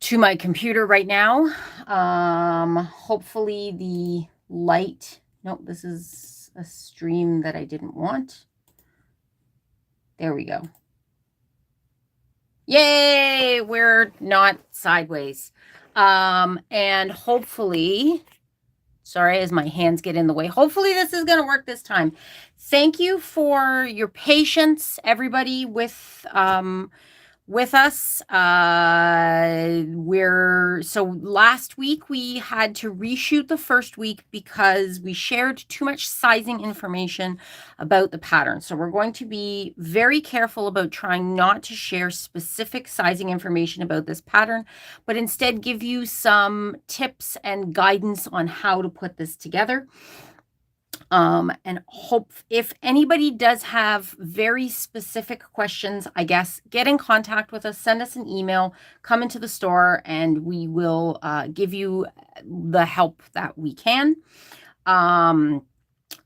to my computer right now. Hopefully the light, nope, this is a stream that I didn't want. There we go. Yay, we're not sideways. And hopefully, sorry, as my hands get in the way, hopefully this is going to work this time. Thank you for your patience, everybody, with us. So last week we had to reshoot the first week because we shared too much sizing information about the pattern. So we're going to be very careful about trying not to share specific sizing information about this pattern, but instead give you some tips and guidance on how to put this together. And hope if anybody does have very specific questions, I guess, get in contact with us, send us an email, come into the store, and we will give you the help that we can. I'm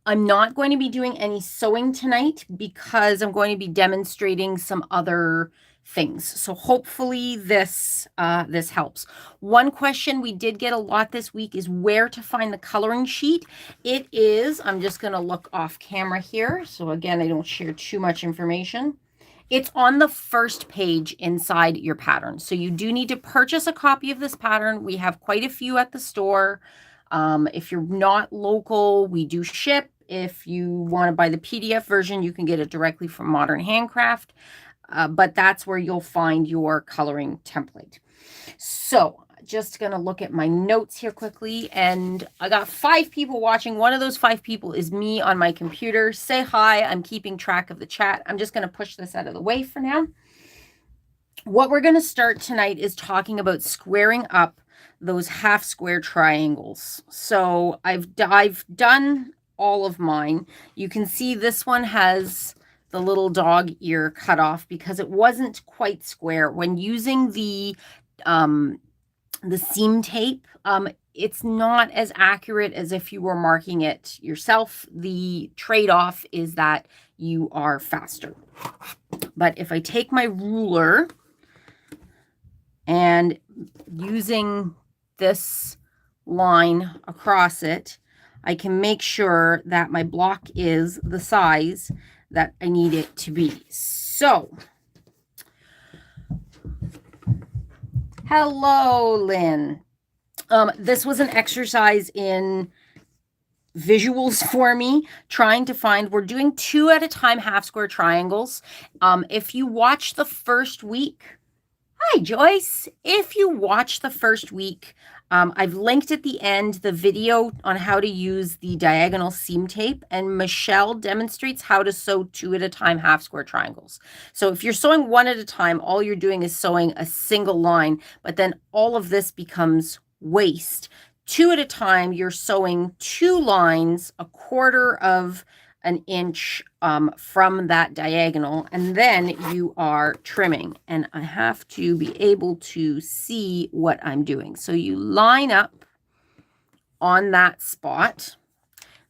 not going to be doing any sewing tonight because I'm going to be demonstrating some other things. So hopefully this helps. One question we did get a lot this week is where to find the coloring sheet. It is, I'm just going to look off camera here. So again, I don't share too much information. It's on the first page inside your pattern. So you do need to purchase a copy of this pattern. We have quite a few at the store. If you're not local, we do ship. If you want to buy the PDF version, you can get it directly from Modern Handcraft. But that's where you'll find your coloring template. So just going to look at my notes here quickly. And I got 5 people watching. One of those 5 people is me on my computer. Say hi. I'm keeping track of the chat. I'm just going to push this out of the way for now. What we're going to start tonight is talking about squaring up those half square triangles. So I've done all of mine. You can see this one has the little dog ear cut off because it wasn't quite square. When using the seam tape, it's not as accurate as if you were marking it yourself. The trade-off is that you are faster. But if I take my ruler and using this line across it, I can make sure that my block is the size that I need it to be. So, hello, Lynn. This was an exercise in visuals for me, trying to find, we're doing 2 at a time half square triangles. If you watch the first week, hi, Joyce. If you watch the first week, I've linked at the end the video on how to use the diagonal seam tape, and Michelle demonstrates how to sew 2 at a time half square triangles. So if you're sewing 1 at a time, all you're doing is sewing a single line, but then all of this becomes waste. 2 at a time, you're sewing 2 lines, 1/4 of an inch from that diagonal, and then you are trimming. And I have to be able to see what I'm doing. So you line up on that spot,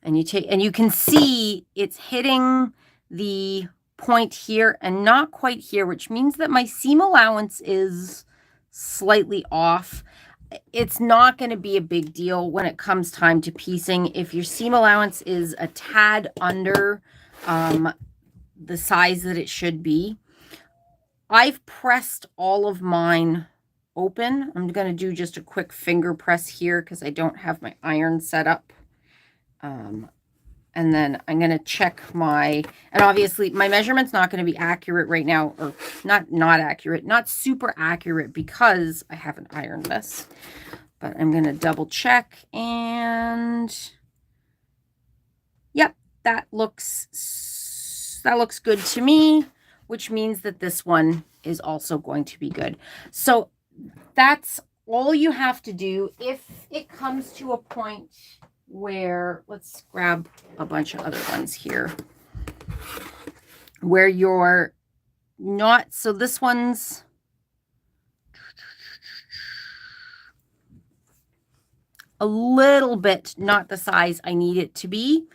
and you can see it's hitting the point here and not quite here, which means that my seam allowance is slightly off. It's not going to be a big deal when it comes time to piecing. If your seam allowance is a tad under the size that it should be, I've pressed all of mine open. I'm going to do just a quick finger press here because I don't have my iron set up. And then I'm going to check and obviously my measurement's not going to be accurate right now, or not accurate, not super accurate because I haven't ironed this, but I'm going to double check, and yep, that looks good to me, which means that this one is also going to be good. So that's all you have to do. If it comes to a point where, let's grab a bunch of other ones here, where you're not, so this one's a little bit not the size I need it to be.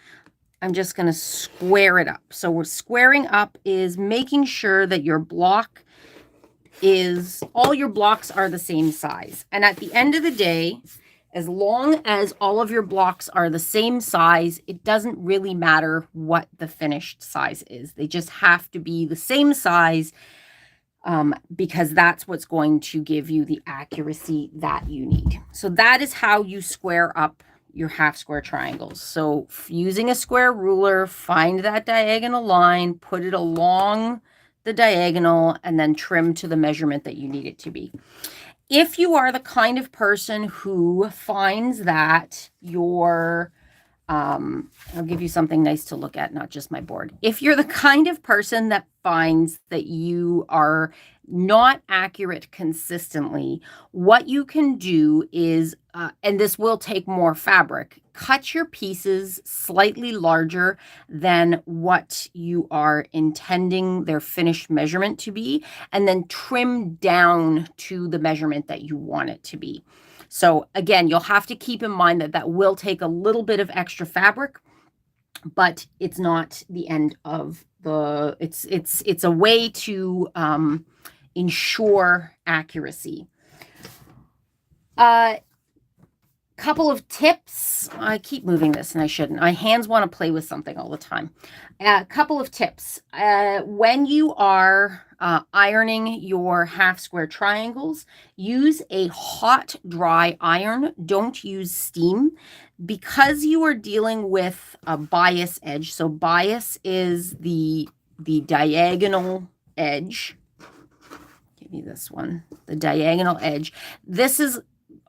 I'm just going to square it up. So we're squaring up is making sure that your block is all your blocks are the same size. And at the end of the day, as long as all of your blocks are the same size, it doesn't really matter what the finished size is. They just have to be the same size, because that's what's going to give you the accuracy that you need. So that is how you square up your half square triangles. So using a square ruler, find that diagonal line, put it along the diagonal, and then trim to the measurement that you need it to be. If you are the kind of person who finds that your I'll give you something nice to look at, not just my board. If you're the kind of person that finds that you are not accurate consistently, what you can do is, and this will take more fabric, cut your pieces slightly larger than what you are intending their finished measurement to be, and then trim down to the measurement that you want it to be. So again, you'll have to keep in mind that that will take a little bit of extra fabric, but it's not the end of the, it's a way to ensure accuracy. Couple of tips. I keep moving this and I shouldn't. My hands want to play with something all the time. A couple of tips. When you are ironing your half square triangles, use a hot, dry iron. Don't use steam, because you are dealing with a bias edge. So bias is the diagonal edge. Give me this one, the diagonal edge. This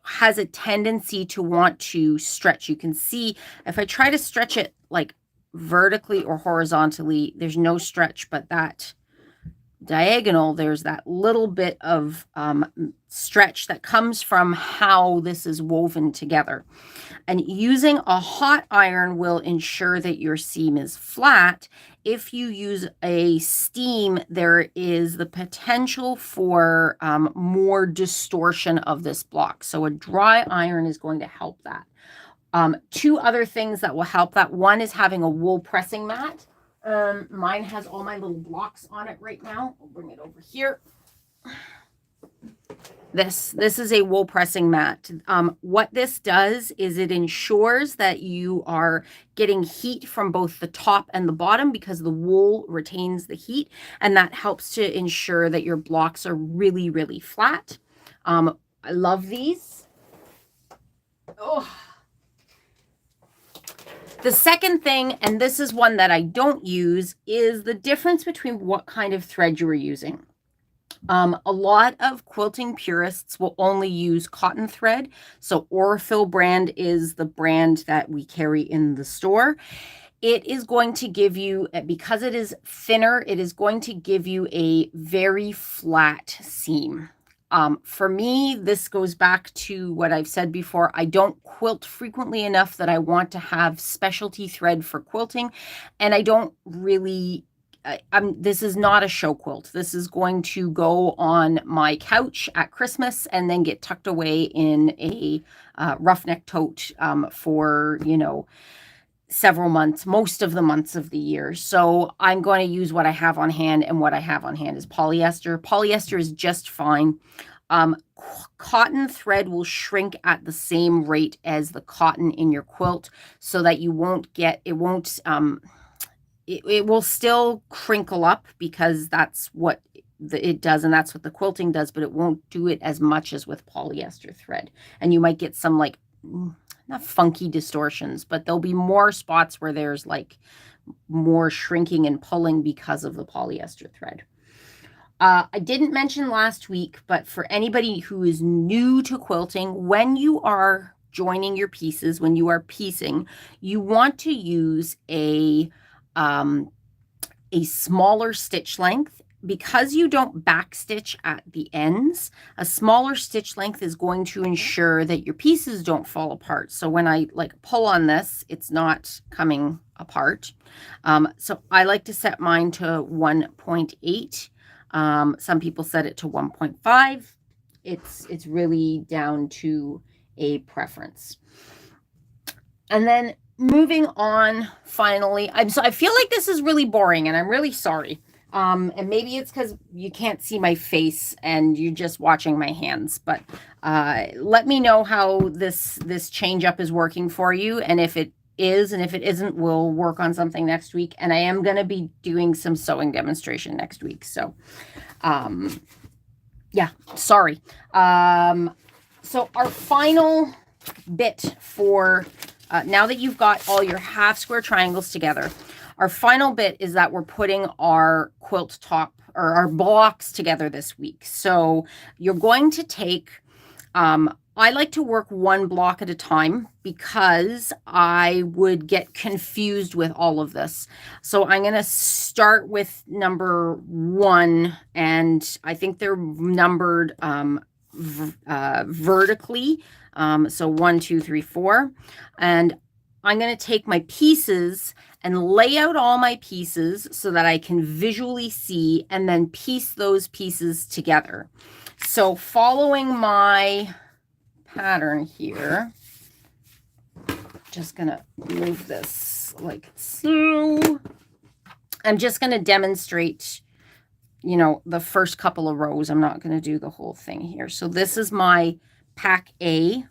has a tendency to want to stretch. You can see if I try to stretch it like vertically or horizontally, there's no stretch, but that diagonal, there's that little bit of stretch that comes from how this is woven together. And using a hot iron will ensure that your seam is flat. If you use a steam, there is the potential for more distortion of this block. So a dry iron is going to help that. Two other things that will help that. One is having a wool pressing mat. Mine has all my little blocks on it right now. I'll bring it over here. This is a wool pressing mat. What this does is it ensures that you are getting heat from both the top and the bottom, because the wool retains the heat, and that helps to ensure that your blocks are really, really flat. I love these. Oh. The second thing, and this is one that I don't use, is the difference between what kind of thread you are using. A lot of quilting purists will only use cotton thread. So Orifil brand is the brand that we carry in the store. It is going to give you, because it is thinner, it is going to give you a very flat seam. For me, this goes back to what I've said before. I don't quilt frequently enough that I want to have specialty thread for quilting, and I don't really, this is not a show quilt. This is going to go on my couch at Christmas and then get tucked away in a roughneck tote for, several months, most of the months of the year. So I'm going to use what I have on hand, and what I have on hand is polyester. Polyester is just fine. Cotton thread will shrink at the same rate as the cotton in your quilt, so that you won't get, it will still crinkle up, because that's what it does, and that's what the quilting does, but it won't do it as much as with polyester thread. And you might get some not funky distortions, but there'll be more spots where there's more shrinking and pulling because of the polyester thread. I didn't mention last week, but for anybody who is new to quilting, when you are joining your pieces, when you are piecing, you want to use a smaller stitch length. Because you don't backstitch at the ends, a smaller stitch length is going to ensure that your pieces don't fall apart. So when I pull on this, it's not coming apart. So I like to set mine to 1.8. Some people set it to 1.5. It's really down to a preference. And then moving on, finally, I feel like this is really boring, and I'm really sorry. And maybe it's because you can't see my face and you're just watching my hands, but let me know how this change up is working for you, and if it is, and if it isn't, we'll work on something next week. And I am going to be doing some sewing demonstration next week, so yeah, sorry. So our final bit for now that you've got all your half square triangles together, our final bit is that we're putting our quilt top or our blocks together this week. So you're going to take, I like to work one block at a time because I would get confused with all of this. So I'm going to start with number 1, and I think they're numbered vertically. So 1, 2, 3, 4. And I'm going to take my pieces and lay out all my pieces so that I can visually see and then piece those pieces together. So following my pattern here, just going to move this like so. I'm just going to demonstrate, you know, the first couple of rows. I'm not going to do the whole thing here. So this is my pack A.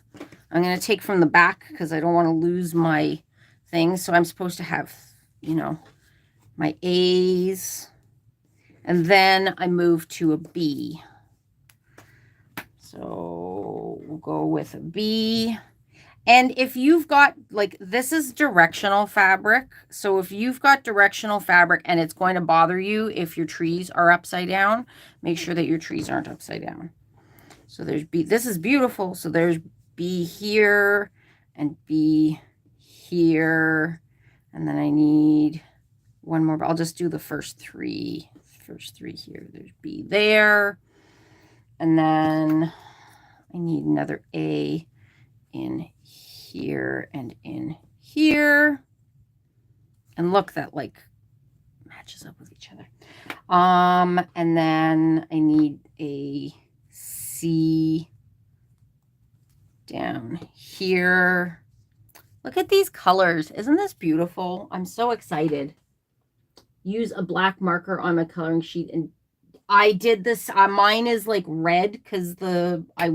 I'm going to take from the back because I don't want to lose my thing. So I'm supposed to have, you know, my A's, and then I move to a B. So we'll go with a B. And if you've got, like, this is directional fabric. So if you've got directional fabric and it's going to bother you if your trees are upside down, make sure that your trees aren't upside down. So there's B. This is beautiful. So there's B here and B here. And then I need one more. I'll just do the first three. First 3 here. There's B there. And then I need another A in here and in here. And look, that like matches up with each other. And then I need a C down here. Look at these colors. Isn't this beautiful? I'm so excited. Use a black marker on my coloring sheet, and I did this. Mine is like red because I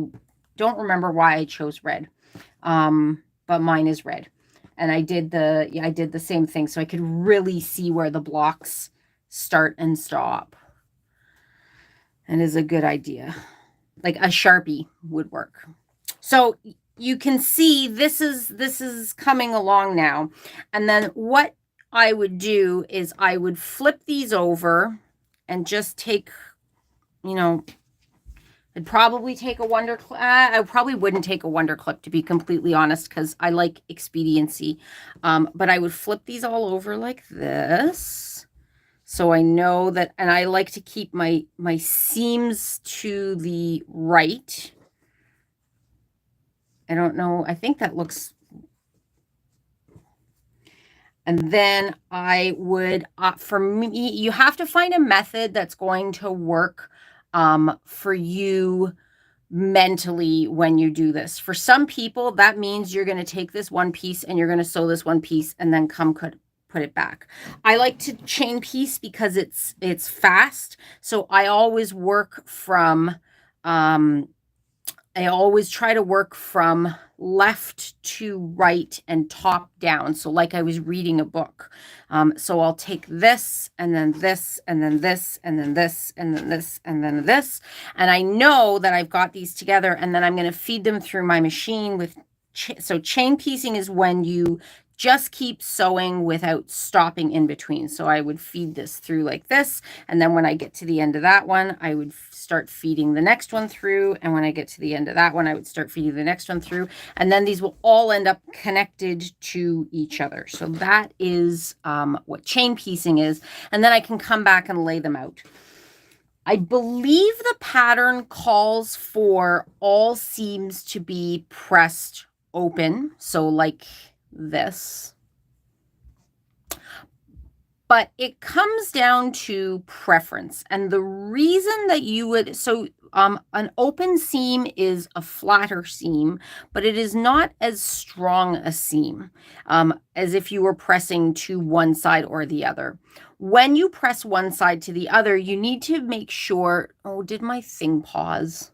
don't remember why I chose red, but mine is red, and I did the same thing so I could really see where the blocks start and stop. And is a good idea. Like a Sharpie would work. So you can see this is coming along now. And then what I would do is I would flip these over and just take, you know, I'd probably take a Wonder Clip. I probably wouldn't take a Wonder Clip, to be completely honest, because I like expediency. But I would flip these all over like this. So I know that, and I like to keep my seams to the right. I don't know. I think that looks. And then I would, for me, you have to find a method that's going to work for you mentally when you do this. For some people, that means you're going to take this one piece and you're going to sew this one piece and then put it back. I like to chain piece because it's fast. So I always work from, I always try to work from left to right and top down. So like I was reading a book. So I'll take this and then this and then this and then this and then this and then this. And I know that I've got these together, and then I'm going to feed them through my machine with, so chain piecing is when you just keep sewing without stopping in between. So I would feed this through like this. And then when I get to the end of that one, I would start feeding the next one through. And when I get to the end of that one, I would start feeding the next one through. And then these will all end up connected to each other. So that is what chain piecing is. And then I can come back and lay them out. I believe the pattern calls for all seams to be pressed open. So like this, but it comes down to preference. And the reason that you would, so an open seam is a flatter seam, but it is not as strong a seam as if you were pressing to one side or the other. When you press one side to the other, you need to make sure, oh, did my thing pause?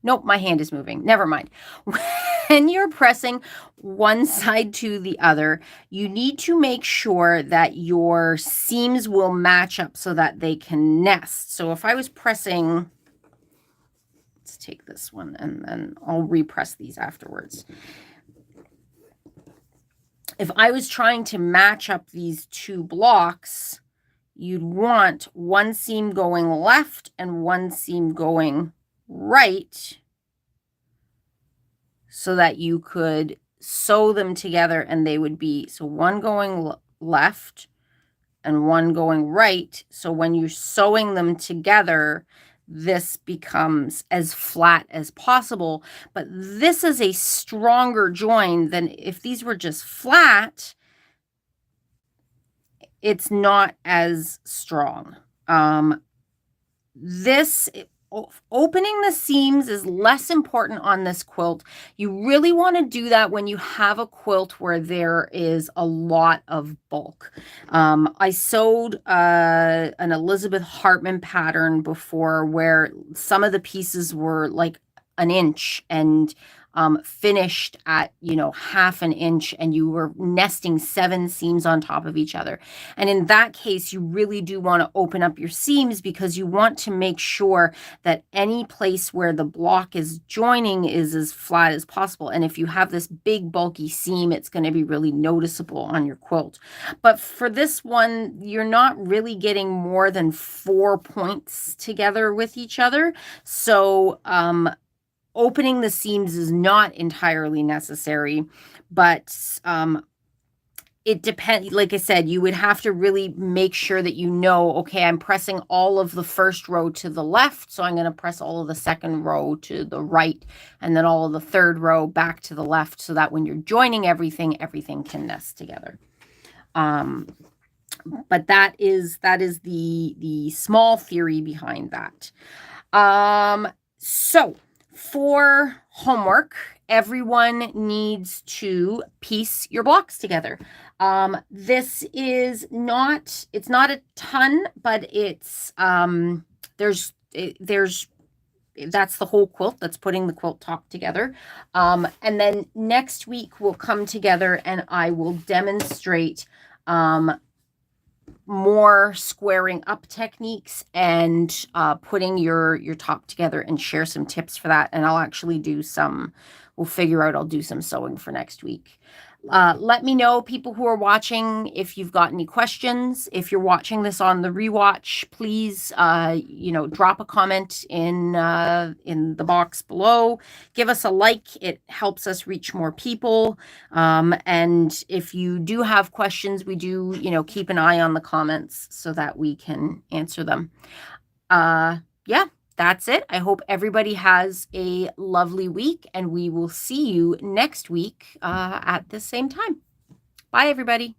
Nope, my hand is moving. Never mind. When you're pressing one side to the other, you need to make sure that your seams will match up so that they can nest. So if I was pressing, let's take this one and then I'll repress these afterwards. If I was trying to match up these two blocks, you'd want one seam going left and one seam going right so that you could sew them together and they would be, so one going left and one going right. So when you're sewing them together, this becomes as flat as possible. But this is a stronger join than if these were just flat. It's not as strong. Opening the seams is less important on this quilt. You really want to do that when you have a quilt where there is a lot of bulk. I sewed an Elizabeth Hartman pattern before where some of the pieces were like an inch and finished at, half an inch, and you were nesting 7 seams on top of each other. And in that case, you really do want to open up your seams because you want to make sure that any place where the block is joining is as flat as possible. And if you have this big bulky seam, it's going to be really noticeable on your quilt. But for this one, you're not really getting more than 4 points together with each other. So, opening the seams is not entirely necessary, but it depends. Like I said, you would have to really make sure that okay, I'm pressing all of the first row to the left, so I'm going to press all of the second row to the right, and then all of the third row back to the left, so that when you're joining everything can nest together. But that is the small theory behind that. So for homework, everyone needs to piece your blocks together. This is it's not a ton, but it's, that's the whole quilt. That's putting the quilt top together. And then next week we'll come together and I will demonstrate, more squaring up techniques and putting your top together and share some tips for that. And I'll actually I'll do some sewing for next week. Let me know, people who are watching, if you've got any questions. If you're watching this on the rewatch, please, drop a comment in the box below. Give us a like. It helps us reach more people. And if you do have questions, we do, keep an eye on the comments so that we can answer them. Yeah. That's it. I hope everybody has a lovely week, and we will see you next week at the same time. Bye, everybody.